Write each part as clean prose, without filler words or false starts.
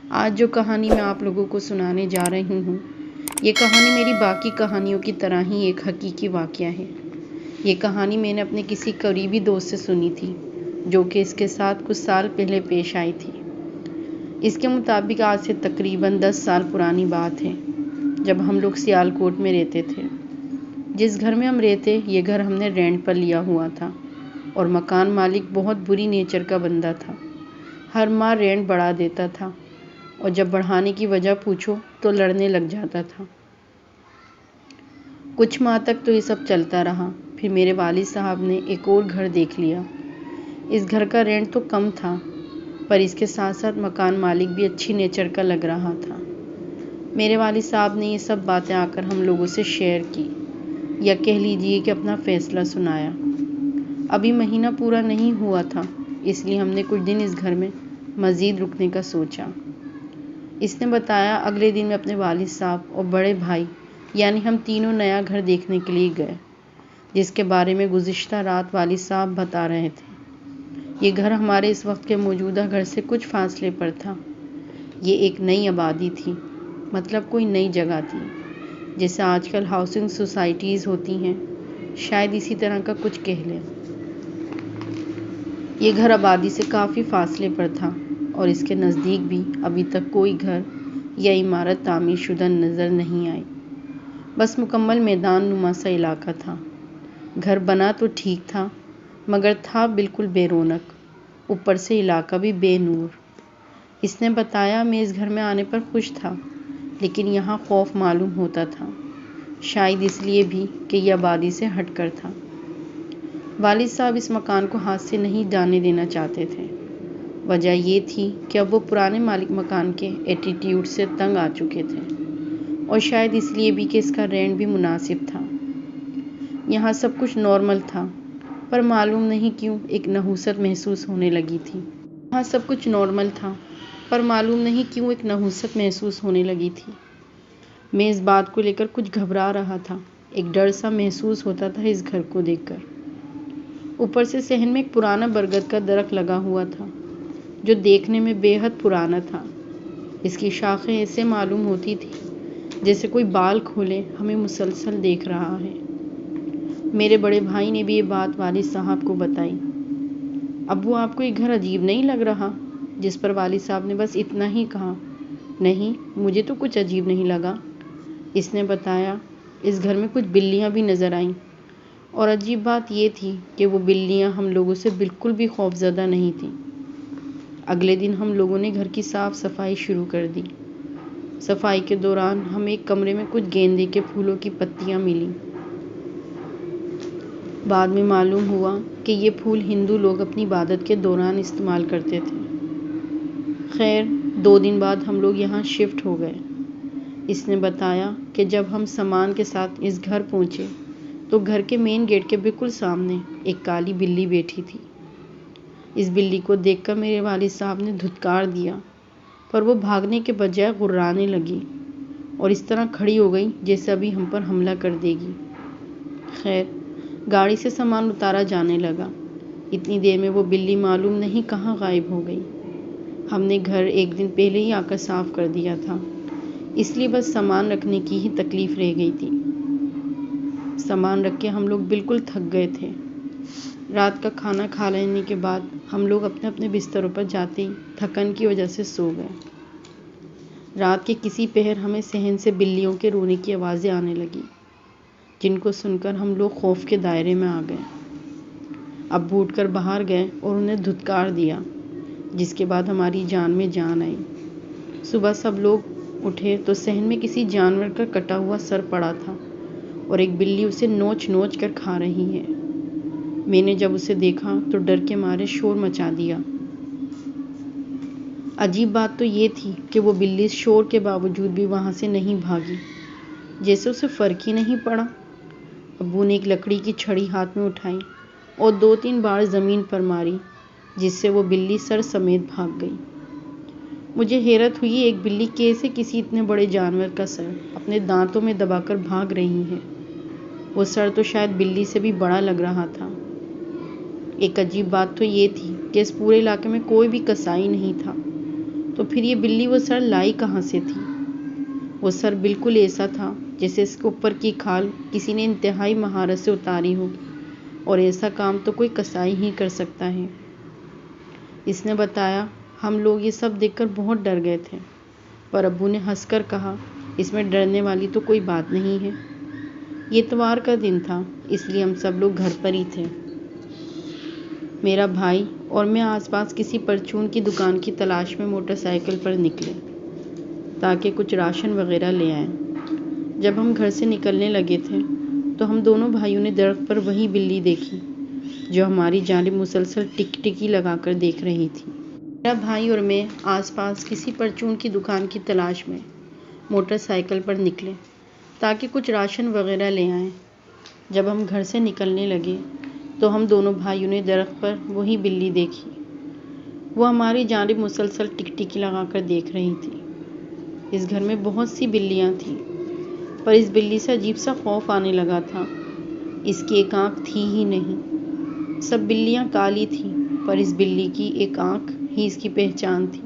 آج جو کہانی میں آپ لوگوں کو سنانے جا رہی ہوں، یہ کہانی میری باقی کہانیوں کی طرح ہی ایک حقیقی واقعہ ہے۔ یہ کہانی میں نے اپنے کسی قریبی دوست سے سنی تھی، جو کہ اس کے ساتھ کچھ سال پہلے پیش آئی تھی۔ اس کے مطابق آج سے تقریباً 10 سال پرانی بات ہے، جب ہم لوگ سیالکوٹ میں رہتے تھے۔ جس گھر میں ہم رہتے، یہ گھر ہم نے رینٹ پر لیا ہوا تھا، اور مکان مالک بہت بری نیچر کا بندہ تھا۔ ہر ماہ رینٹ بڑھا دیتا تھا، اور جب بڑھانے کی وجہ پوچھو تو لڑنے لگ جاتا تھا۔ کچھ ماہ تک تو یہ سب چلتا رہا، پھر میرے والد صاحب نے ایک اور گھر دیکھ لیا۔ اس گھر کا رینٹ تو کم تھا، پر اس کے ساتھ ساتھ مکان مالک بھی اچھی نیچر کا لگ رہا تھا۔ میرے والد صاحب نے یہ سب باتیں آ کر ہم لوگوں سے شیئر کی، یا کہہ لیجیے کہ اپنا فیصلہ سنایا۔ ابھی مہینہ پورا نہیں ہوا تھا، اس لیے ہم نے کچھ دن اس گھر میں مزید رکنے کا سوچا۔ اس نے بتایا، اگلے دن میں اپنے والد صاحب اور بڑے بھائی یعنی ہم تینوں نیا گھر دیکھنے کے لیے گئے، جس کے بارے میں گزشتہ رات والد صاحب بتا رہے تھے۔ یہ گھر ہمارے اس وقت کے موجودہ گھر سے کچھ فاصلے پر تھا۔ یہ ایک نئی آبادی تھی، مطلب کوئی نئی جگہ تھی، جیسے آج کل ہاؤسنگ سوسائٹیز ہوتی ہیں، شاید اسی طرح کا کچھ کہہ لیں۔ یہ گھر آبادی سے کافی فاصلے پر تھا، اور اس کے نزدیک بھی ابھی تک کوئی گھر یا عمارت تعمیر شدہ نظر نہیں آئی۔ بس مکمل میدان نما سا علاقہ تھا۔ گھر بنا تو ٹھیک تھا، مگر تھا بالکل بے رونق، اوپر سے علاقہ بھی بے نور۔ اس نے بتایا، میں اس گھر میں آنے پر خوش تھا، لیکن یہاں خوف معلوم ہوتا تھا، شاید اس لیے بھی کہ یہ آبادی سے ہٹ کر تھا۔ والد صاحب اس مکان کو ہاتھ سے نہیں جانے دینا چاہتے تھے۔ وجہ یہ تھی کہ اب وہ پرانے مالک مکان کے ایٹیٹیوڈ سے تنگ آ چکے تھے، اور شاید اس لیے بھی کہ اس کا رینٹ بھی مناسب تھا۔ یہاں سب کچھ نارمل تھا، پر معلوم نہیں کیوں ایک نحوست محسوس ہونے لگی تھی۔ میں اس بات کو لے کر کچھ گھبرا رہا تھا، ایک ڈر سا محسوس ہوتا تھا اس گھر کو دیکھ کر۔ اوپر سے صحن میں ایک پرانا برگد کا درخت لگا ہوا تھا، جو دیکھنے میں بے حد پرانا تھا۔ اس کی شاخیں ایسے معلوم ہوتی تھی جیسے کوئی بال کھولے ہمیں مسلسل دیکھ رہا ہے۔ میرے بڑے بھائی نے بھی یہ بات والد صاحب کو بتائی۔ ابو، آپ کو یہ گھر عجیب نہیں لگ رہا؟ جس پر والد صاحب نے بس اتنا ہی کہا، نہیں، مجھے تو کچھ عجیب نہیں لگا۔ اس نے بتایا، اس گھر میں کچھ بلیاں بھی نظر آئیں، اور عجیب بات یہ تھی کہ وہ بلیاں ہم لوگوں سے بالکل بھی خوفزدہ نہیں تھیں۔ اگلے دن ہم لوگوں نے گھر کی صاف صفائی شروع کر دی۔ صفائی کے دوران ہمیں ایک کمرے میں کچھ گیندے کے پھولوں کی پتیاں ملیں۔ بعد میں معلوم ہوا کہ یہ پھول ہندو لوگ اپنی عبادت کے دوران استعمال کرتے تھے۔ خیر، 2 دن بعد ہم لوگ یہاں شفٹ ہو گئے۔ اس نے بتایا کہ جب ہم سامان کے ساتھ اس گھر پہنچے تو گھر کے مین گیٹ کے بالکل سامنے ایک کالی بلی بیٹھی تھی۔ اس بلی کو دیکھ کر میرے والد صاحب نے دھتکار دیا، پر وہ بھاگنے کے بجائے غرانے لگی، اور اس طرح کھڑی ہو گئی جیسے ابھی ہم پر حملہ کر دے گی۔ خیر، گاڑی سے سامان اتارا جانے لگا۔ اتنی دیر میں وہ بلی معلوم نہیں کہاں غائب ہو گئی۔ ہم نے گھر ایک دن پہلے ہی آ کر صاف کر دیا تھا، اس لیے بس سامان رکھنے کی ہی تکلیف رہ گئی تھی۔ سامان رکھ کے ہم لوگ بالکل تھک گئے تھے۔ رات کا کھانا کھا لینے کے بعد ہم لوگ اپنے اپنے بستروں پر جاتے ہی تھکن کی وجہ سے سو گئے۔ رات کے کسی پہر ہمیں صحن سے بلیوں کے رونے کی آوازیں آنے لگیں، جن کو سن کر ہم لوگ خوف کے دائرے میں آ گئے۔ ابو اٹھ کر باہر گئے اور انہیں دھتکار دیا، جس کے بعد ہماری جان میں جان آئی۔ صبح سب لوگ اٹھے تو صحن میں کسی جانور کا کٹا ہوا سر پڑا تھا، اور ایک بلی اسے نوچ نوچ کر کھا رہی ہے۔ میں نے جب اسے دیکھا تو ڈر کے مارے شور مچا دیا۔ عجیب بات تو یہ تھی کہ وہ بلی شور کے باوجود بھی وہاں سے نہیں بھاگی، جیسے اسے فرق ہی نہیں پڑا۔ ابو نے ایک لکڑی کی چھڑی ہاتھ میں اٹھائی اور 2-3 بار زمین پر ماری، جس سے وہ بلی سر سمیت بھاگ گئی۔ مجھے حیرت ہوئی، ایک بلی کیسے کسی اتنے بڑے جانور کا سر اپنے دانتوں میں دبا کر بھاگ رہی ہے؟ وہ سر تو شاید بلی سے بھی بڑا لگ رہا تھا۔ ایک عجیب بات تو یہ تھی کہ اس پورے علاقے میں کوئی بھی کسائی نہیں تھا، تو پھر یہ بلی وہ سر لائی کہاں سے تھی؟ وہ سر بالکل ایسا تھا جیسے اس کے اوپر کی کھال کسی نے انتہائی مہارت سے اتاری ہو، اور ایسا کام تو کوئی کسائی ہی کر سکتا ہے۔ اس نے بتایا، ہم لوگ یہ سب دیکھ کر بہت ڈر گئے تھے، پر ابو نے ہنس کر کہا، اس میں ڈرنے والی تو کوئی بات نہیں ہے۔ یہ اتوار کا دن تھا، اس لیے ہم سب لوگ گھر پر ہی تھے۔ میرا بھائی اور میں آس پاس کسی پرچون کی دکان کی تلاش میں موٹر سائیکل پر نکلے تاکہ کچھ راشن وغیرہ لے آئیں۔ جب ہم گھر سے نکلنے لگے تھے تو ہم دونوں بھائیوں نے درخت پر وہی بلی دیکھی جو ہماری جانب مسلسل ٹکی لگا کر دیکھ رہی تھی۔ میرا بھائی اور میں آس پاس کسی پرچون کی دکان کی تلاش میں موٹر سائیکل پر نکلے تاکہ کچھ راشن وغیرہ لے آئیں۔ جب ہم گھر سے نکلنے لگے تو ہم دونوں بھائیوں نے درخت پر وہی بلی دیکھی۔ وہ ہماری جانب مسلسل ٹکی لگا کر دیکھ رہی تھی۔ اس گھر میں بہت سی بلیاں تھیں، پر اس بلی سے عجیب سا خوف آنے لگا تھا۔ اس کی ایک آنکھ تھی ہی نہیں۔ سب بلیاں کالی تھیں، پر اس بلی کی ایک آنکھ ہی اس کی پہچان تھی۔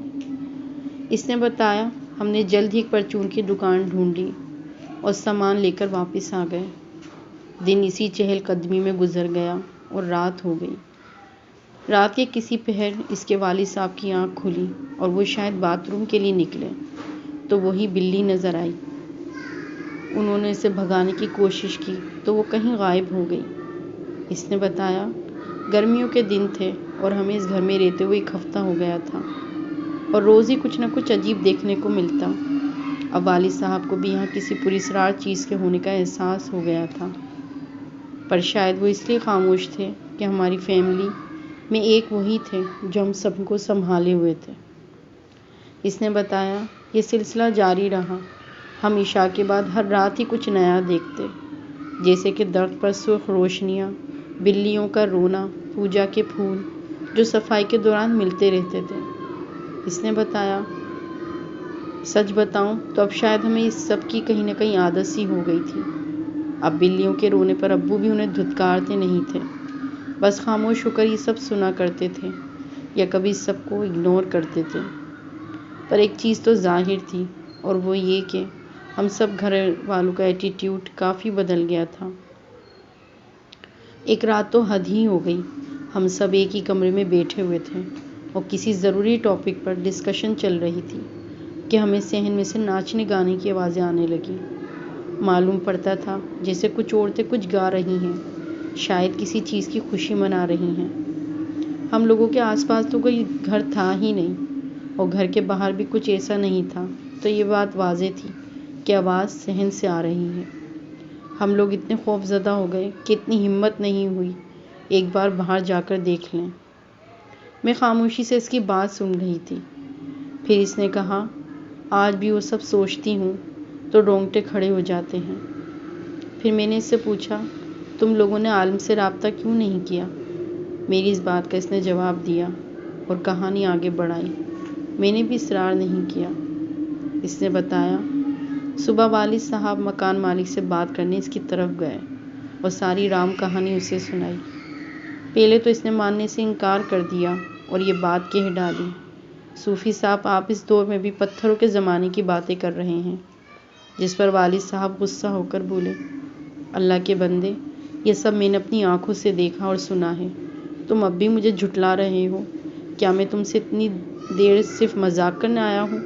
اس نے بتایا، ہم نے جلد ہی ایک پرچون کی دکان ڈھونڈی اور سامان لے کر واپس آ گئے۔ دن اسی چہل قدمی میں گزر گیا اور رات ہو گئی۔ رات کے کسی پہر اس کے والد صاحب کی آنکھ کھلی اور وہ شاید باتھ روم کے لیے نکلے تو وہی بلی نظر آئی۔ انہوں نے اسے بھگانے کی کوشش کی تو وہ کہیں غائب ہو گئی۔ اس نے بتایا، گرمیوں کے دن تھے اور ہمیں اس گھر میں رہتے ہوئے 1 ہفتہ ہو گیا تھا اور روز ہی کچھ نہ کچھ عجیب دیکھنے کو ملتا۔ اب والد صاحب کو بھی یہاں کسی پراسرار چیز کے ہونے کا احساس ہو گیا تھا، پر شاید وہ اس لیے خاموش تھے کہ ہماری فیملی میں ایک وہی تھے جو ہم سب کو سنبھالے ہوئے تھے۔ اس نے بتایا، یہ سلسلہ جاری رہا۔ ہم عشاء کے بعد ہر رات ہی کچھ نیا دیکھتے، جیسے کہ درخت پر سرخ روشنیاں، بلیوں کا رونا، پوجا کے پھول جو صفائی کے دوران ملتے رہتے تھے۔ اس نے بتایا، سچ بتاؤں تو اب شاید ہمیں اس سب کی کہیں نہ کہیں عادت سی ہو گئی تھی۔ اب بلیوں کے رونے پر ابو بھی انہیں دھتکارتے نہیں تھے، بس خاموش ہو کر یہ سب سنا کرتے تھے یا کبھی اس سب کو اگنور کرتے تھے۔ پر ایک چیز تو ظاہر تھی، اور وہ یہ کہ ہم سب گھر والوں کا ایٹیٹیوڈ کافی بدل گیا تھا۔ ایک رات تو حد ہی ہو گئی۔ ہم سب ایک ہی کمرے میں بیٹھے ہوئے تھے اور کسی ضروری ٹاپک پر ڈسکشن چل رہی تھی کہ ہمیں صحن میں سے ناچنے گانے کی آوازیں آنے لگیں۔ معلوم پڑتا تھا جیسے کچھ عورتیں کچھ گا رہی ہیں، شاید کسی چیز کی خوشی منا رہی ہیں۔ ہم لوگوں کے آس پاس تو کوئی گھر تھا ہی نہیں اور گھر کے باہر بھی کچھ ایسا نہیں تھا، تو یہ بات واضح تھی کہ آواز صحن سے آ رہی ہے۔ ہم لوگ اتنے خوف زدہ ہو گئے کہ اتنی ہمت نہیں ہوئی ایک بار باہر جا کر دیکھ لیں۔ میں خاموشی سے اس کی بات سن رہی تھی۔ پھر اس نے کہا، آج بھی وہ سب سوچتی ہوں تو رونگٹے کھڑے ہو جاتے ہیں۔ پھر میں نے اس سے پوچھا، تم لوگوں نے عالم سے رابطہ کیوں نہیں کیا؟ میری اس بات کا اس نے جواب دیا اور کہانی آگے بڑھائی۔ میں نے بھی اصرار نہیں کیا۔ اس نے بتایا، صبح والد صاحب مکان مالک سے بات کرنے اس کی طرف گئے اور ساری رام کہانی اسے سنائی۔ پہلے تو اس نے ماننے سے انکار کر دیا اور یہ بات کہہ ڈالی، صوفی صاحب آپ اس دور میں بھی پتھروں کے زمانے کی باتیں کر رہے ہیں، جس پر والد صاحب غصہ ہو کر بولے، اللہ کے بندے، یہ سب میں نے اپنی آنکھوں سے دیکھا اور سنا ہے، تم اب بھی مجھے جھٹلا رہے ہو؟ کیا میں تم سے اتنی دیر صرف مذاق کرنے آیا ہوں؟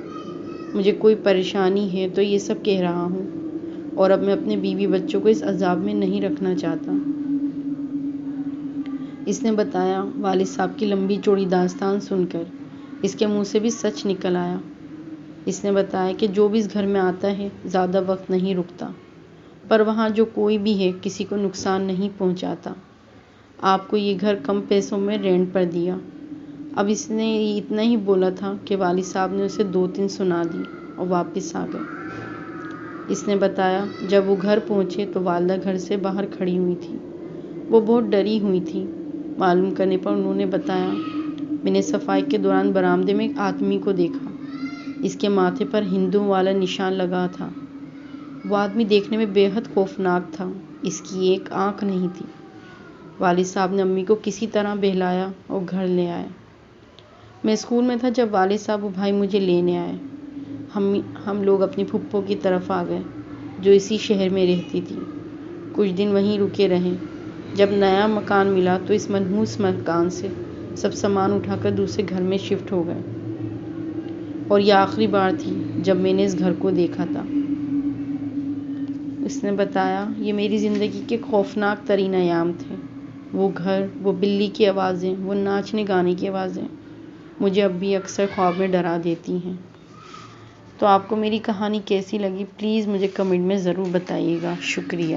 مجھے کوئی پریشانی ہے تو یہ سب کہہ رہا ہوں، اور اب میں اپنے بیوی بچوں کو اس عذاب میں نہیں رکھنا چاہتا۔ اس نے بتایا، والد صاحب کی لمبی چوڑی داستان سن کر اس کے منہ سے بھی سچ نکل آیا۔ اس نے بتایا کہ جو بھی اس گھر میں آتا ہے زیادہ وقت نہیں رکتا، پر وہاں جو کوئی بھی ہے کسی کو نقصان نہیں پہنچاتا۔ آپ کو یہ گھر کم پیسوں میں رینٹ پر دیا۔ اب اس نے اتنا ہی بولا تھا کہ والد صاحب نے اسے 2-3 سنا دی اور واپس آ گئے۔ اس نے بتایا، جب وہ گھر پہنچے تو والدہ گھر سے باہر کھڑی ہوئی تھی۔ وہ بہت ڈری ہوئی تھی۔ معلوم کرنے پر انہوں نے بتایا، میں نے صفائی کے دوران برآمدے میں ایک آدمی کو دیکھا۔ اس کے ماتھے پر ہندوؤں والا نشان لگا تھا۔ وہ آدمی دیکھنے میں بے حد خوفناک تھا۔ اس کی ایک آنکھ نہیں تھی۔ والد صاحب نے امی کو کسی طرح بہلایا اور گھر لے آئے۔ میں اسکول میں تھا جب والد صاحب و بھائی مجھے لینے آئے۔ ہم لوگ اپنی پھپھو کی طرف آ گئے جو اسی شہر میں رہتی تھی۔ کچھ دن وہیں رکے رہے۔ جب نیا مکان ملا تو اس منحوس مکان سے سب سامان اٹھا کر دوسرے گھر میں شفٹ ہو گئے، اور یہ آخری بار تھی جب میں نے اس گھر کو دیکھا تھا۔ اس نے بتایا، یہ میری زندگی کے خوفناک ترین ایام تھے۔ وہ گھر، وہ بلی کی آوازیں، وہ ناچنے گانے کی آوازیں مجھے اب بھی اکثر خواب میں ڈرا دیتی ہیں۔ تو آپ کو میری کہانی کیسی لگی؟ پلیز مجھے کمنٹ میں ضرور بتائیے گا۔ شکریہ۔